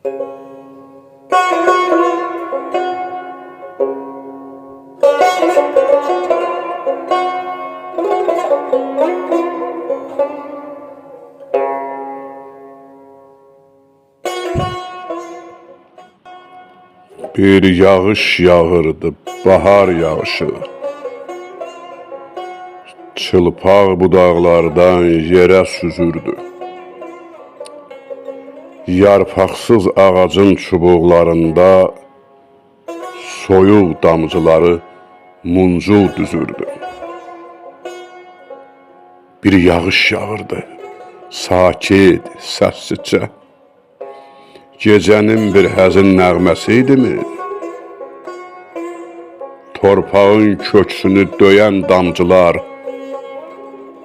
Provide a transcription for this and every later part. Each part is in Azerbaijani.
Bir yağış yağırdı, bahar yağışı. Çılpaq budaqlardan yerə süzürdü. Yarpaqsız ağacın çubuqlarında soyuq damcıları muncul düzürdü. Bir yağış yağırdı, sakit, səssizcə. Gecənin bir həzin nəğməsi idimi? Torpağın köksünü döyən damcılar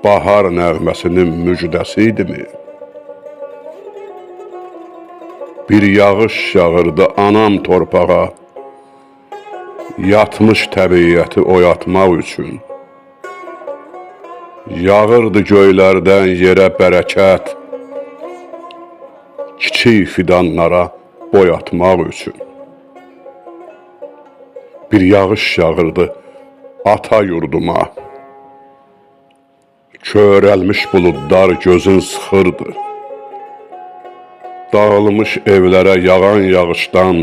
bahar nəğməsinin müjdəsi idimi? Bir yağış yağırdı anam torpağa, yatmış təbiəti oyatmaq üçün. Yağırdı göylərdən yerə bərəkət, kiçik fidanlara boyatmaq üçün. Bir yağış yağırdı ata yurduma, körəlmiş buludlar gözün sıxırdı. Dağılmış evlərə yağan yağışdan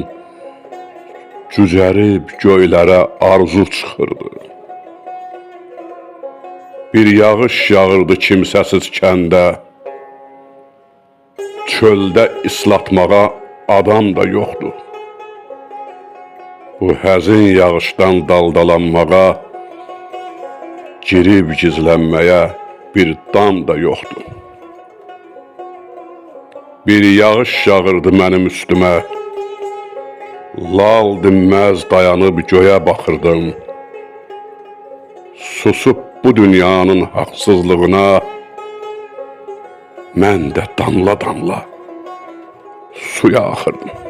cücərib göylərə arzu çıxırdı. Bir yağış yağırdı kimsəsiz kəndə, çöldə islatmağa adam da yoxdur. Bu həzin yağışdan daldalanmağa, girib gizlənməyə bir dam da yoxdur. Bir yağış yağırdı mənim üstümə, lal dinməz dayanıb göyə baxırdım. Susub bu dünyanın haqsızlığına, mən də damla damla suya axırdım.